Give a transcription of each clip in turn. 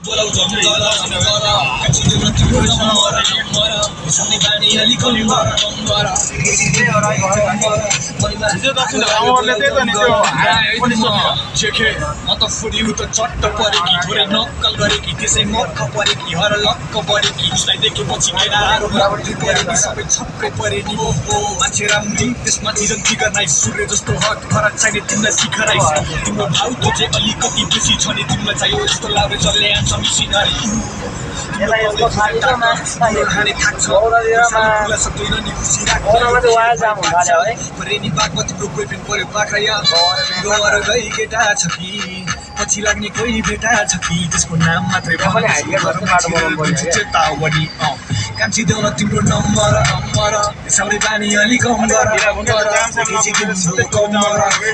बोलाउ झम्झला झम्झला कचिले मत पुरा मरा मरा सबै बानी अलि कम गर हिजो दक्षिण आमाले त्यही त नि त्यो पनि सोध्यो जेखे म त फुडिउ त चट्ट परेकी थोरै नक्कल गरेकी त्यसै मक्ख परेकी हर लक्क परेकी उसलाई देखेपछि केटाहरू रावटी परेकी सबै छक्कै परे नि ओहो मान्छे राम्री त्यसमाथि जन्ती गर्नाइ सूर्य जस्तो हट खरा चाहिने तिमीलाई शिखराइस तिम्रो भाउ त चाहिँ अलिकति बेसी छ नि तिमीलाई चाहियो यस्तो लाभे चल्ने आन्छ मिसिनरी खाने थाक्छ सक्दैन नि खुसी रेनी बागमा तिम्रो बोयफ्रेन्ड पऱ्यो बाख्रा याद गएर गई केटा छ कि पछि लाग्ने कोही भेटा छ कि त्यसको नाम मात्रै चेतावनी कान्छी देउन तिम्रो नम्बर नम्बर सबै बानी अलिक कम गर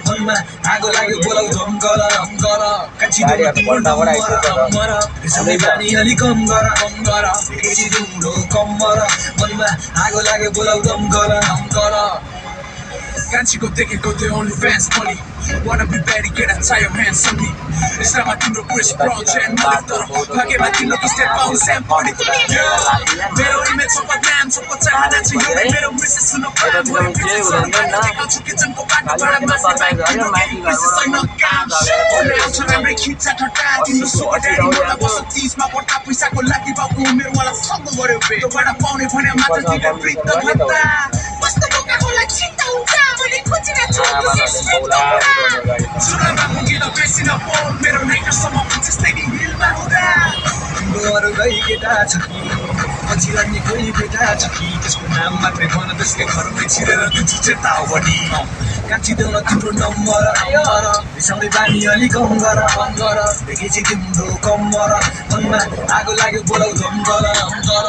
मनमा आगो लाग्यो बोलाउ धम्कर धम्कर कान्छी देउन तिम्रो नम्बर सबै बानी अलिक कम गर तिम्रो कम्बर मनमा आगो लाग्यो बोलाउ धम्कर धम्कर कान्छीको देखेको त्यो ओन्ली फ्यान्स पनि wanna be better get a tie your hands on me it's not my tiम्रो Chris Brown chain तर भागेमा तिम्रो स्टेप पाउँ स्याम पनि मेरो इमेज सबै ड्याम सबै चाहना छ यो मेरो मिसेस सुन प्याम किचनको बाटोबाट मास्टर बाइक छैन काम ओले आउँछ राम्रै खिच्चा ठट्टा तिम्रो सुगर ड्याडी मलाई बस 30 मा पर्दा पैसाको लागि बाबु मेरो वाला सङ्ग गर्यो बे तँबाट पाउने भने मात्र तिमीले वृद्ध भत्ता कस्तो बोका होला चिन्ता हुन्छ मैले खोजिरहेको छु सुनमा मुगिलो बेसी नपोल मेरो नाइटरसम्म जस्तै नि हिलमा हुँदा तिम्रो अरू गई केटा छ कि पछि लाग्ने कोही भेटा छ कि त्यसको नाम मात्रै भन त्यसकै घरमै छिरेर दिन्छु चेतावनी कान्छी देउन तिम्रो नम्बर नम्बर रिसाउने बानी अलि कम गर देखेपछि तिम्रो कम्बर मनमा आगो लाग्यो बोलाउ धम्कर